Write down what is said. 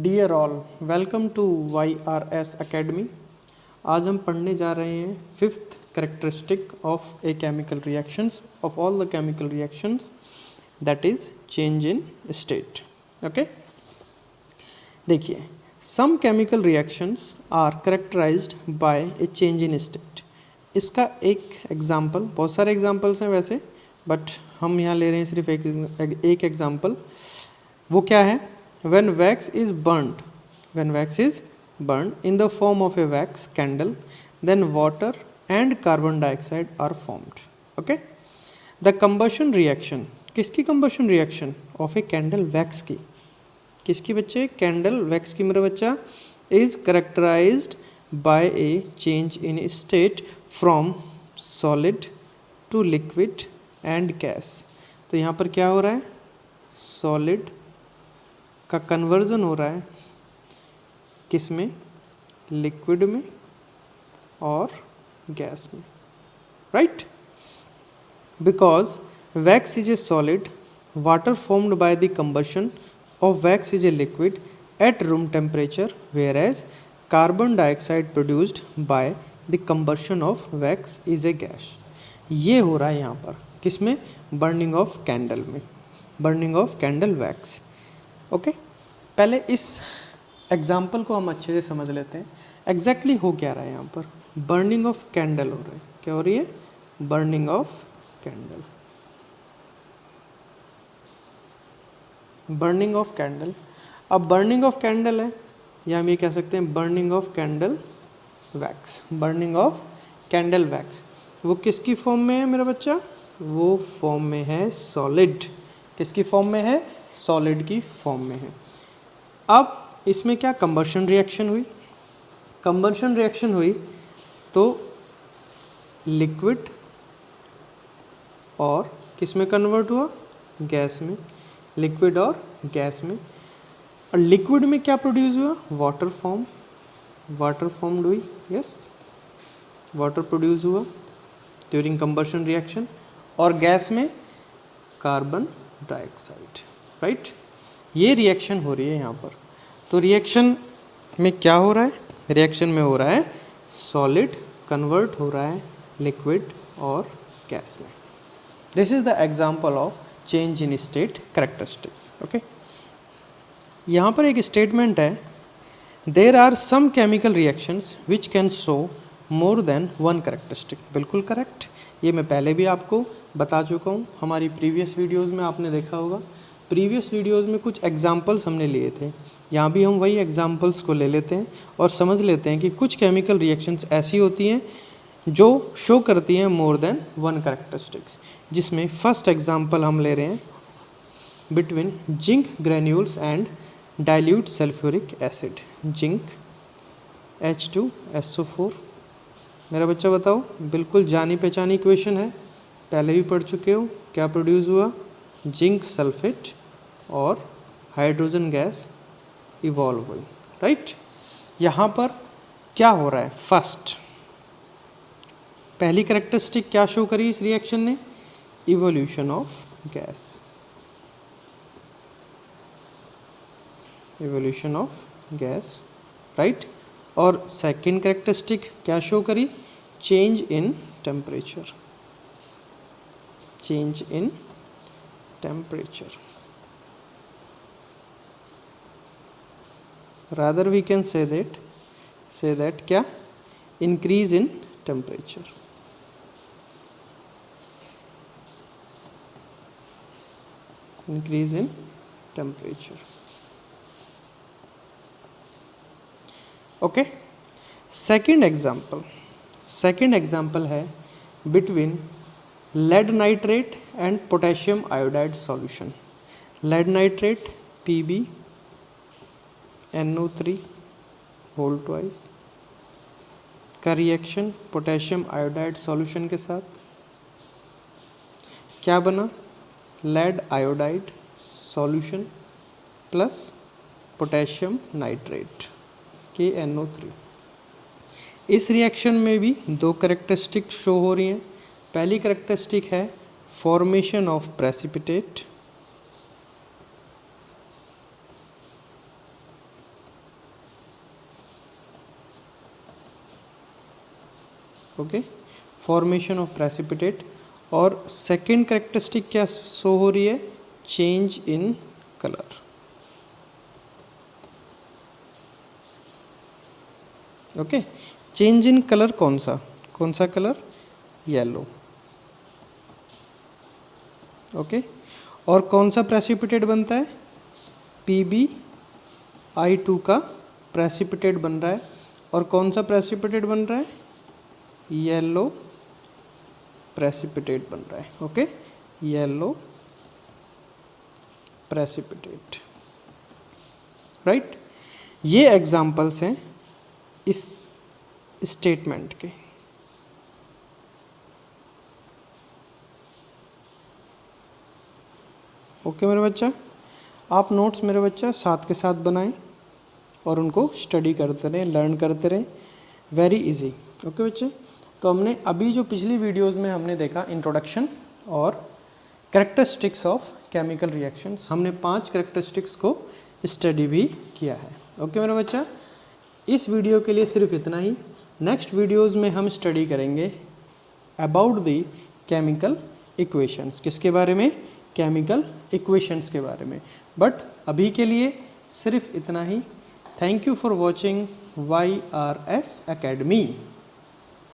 Dear all, welcome to YRS academy. आज हम पढ़ने जा रहे हैं fifth characteristic of a chemical reactions of all the chemical reactions, that is change in state. Okay, देखिए, some chemical reactions are characterized by a change in state. इसका एक example, बहुत सारे एग्जाम्पल्स हैं वैसे, बट हम यहाँ ले रहे हैं सिर्फ एक एग्जाम्पल। वो क्या है? when wax is burned in the form of a wax candle, then water and carbon dioxide are formed. Okay, the combustion reaction, किसकी combustion reaction? of a candle wax की, किसकी बच्चे? candle wax की मेरा बच्चा, is characterized by a change in state from solid to liquid and gas। तो यहाँ पर क्या हो रहा है? solid का कन्वर्जन हो रहा है किस में? लिक्विड में और गैस में, right? Because wax is a solid, water formed by the combustion of wax is a liquid at room temperature, whereas carbon dioxide produced by the combustion of wax is a gas. ये हो रहा है यहाँ पर किस में? Burning of candle में, burning of candle wax. Okay, पहले इस एग्जाम्पल को हम अच्छे से समझ लेते हैं। एग्जैक्टली हो क्या रहा है यहाँ पर? बर्निंग ऑफ कैंडल हो रहा है। क्या हो रही है? Burning of candle, burning of candle. अब बर्निंग ऑफ कैंडल है, या हम ये कह सकते हैं burning of candle wax, burning of candle wax. वो किसकी फॉर्म में है मेरा बच्चा? वो फॉर्म में है सॉलिड। किसकी फॉर्म में है? सॉलिड की फॉर्म में है। अब इसमें क्या कंबशन रिएक्शन हुई? कंबशन रिएक्शन हुई तो लिक्विड और किस में कन्वर्ट हुआ? गैस में। लिक्विड और गैस में। और लिक्विड में क्या प्रोड्यूस हुआ? वाटर फॉर्म, वाटर फॉर्म्ड हुई। यस, वाटर प्रोड्यूस हुआ ड्यूरिंग कंबशन रिएक्शन। और गैस में कार्बन डाइऑक्साइड, राइट? ये रिएक्शन हो रही है यहाँ पर। तो रिएक्शन में क्या हो रहा है? रिएक्शन में हो रहा है सॉलिड कन्वर्ट हो रहा है लिक्विड और गैस में। This is the example of change in state characteristics. Okay, यहाँ पर एक स्टेटमेंट है, there are some chemical reactions which can show more than one characteristic. बिल्कुल करेक्ट, ये मैं पहले भी आपको बता चुका हूँ, हमारी प्रीवियस वीडियोज़ में आपने देखा होगा। प्रीवियस वीडियोज़ में कुछ एग्जाम्पल्स हमने लिए थे, यहाँ भी हम वही एग्जाम्पल्स को ले लेते हैं और समझ लेते हैं कि कुछ केमिकल रिएक्शंस ऐसी होती हैं जो शो करती हैं मोर देन वन कैरेक्टरिस्टिक्स। जिसमें फर्स्ट एग्जाम्पल हम ले रहे हैं between zinc granules and dilute sulphuric acid. Zinc H2SO4। मेरा बच्चा बताओ, बिल्कुल जानी पहचानी इक्वेशन है, पहले भी पढ़ चुके हो। क्या प्रोड्यूस हुआ? जिंक सल्फेट और हाइड्रोजन गैस इवॉल्व हुई, राइट? यहाँ पर क्या हो रहा है? फर्स्ट, पहली कैरेक्टरिस्टिक क्या शो करी इस रिएक्शन ने? Evolution of gas, evolution of gas, right? और सेकेंड कैरेक्टरिस्टिक क्या शो करी? Change in temperature, change in temperature. rather we can say that क्या? increase in temperature, increase in temperature। okay, second example है between lead nitrate and potassium iodide solution। lead nitrate PbNO3 whole twice का reaction potassium iodide solution के साथ क्या बना? Lead iodide solution plus potassium nitrate KNO3। इस reaction में भी दो कैरेक्टरिस्टिक शो हो रही हैं। पहली कैरेक्टरिस्टिक है formation of precipitate, okay, formation of precipitate. और सेकेंड कैरेक्टरिस्टिक क्या शो हो रही है, change in colour. Okay, change in colour कौन सा कलर, येलो। ओके, और कौन सा प्रेसिपिटेट बनता है, PbI2 का प्रेसिपिटेट बन रहा है। और कौन सा प्रेसिपिटेट बन रहा है, येलो प्रेसिपिटेट बन रहा है। Okay, yellow precipitate, right. ये एग्जाम्पल्स हैं इस स्टेटमेंट के। ओके मेरे बच्चा, आप नोट्स मेरे बच्चा साथ के साथ बनाएं और उनको स्टडी करते रहें, लर्न करते रहें, वेरी इजी। ओके बच्चे, तो हमने अभी जो पिछली वीडियोस में हमने देखा इंट्रोडक्शन और कैरेक्टरिस्टिक्स ऑफ केमिकल रिएक्शंस, हमने 5 कैरेक्टरिस्टिक्स को स्टडी भी किया है। ओके मेरा बच्चा, इस वीडियो के लिए सिर्फ इतना ही। नेक्स्ट वीडियोस में हम स्टडी करेंगे अबाउट द केमिकल इक्वेशंस। किसके बारे में, केमिकल इक्वेशंस के बारे में। बट अभी के लिए सिर्फ इतना ही। Thank you for watching YRS Academy।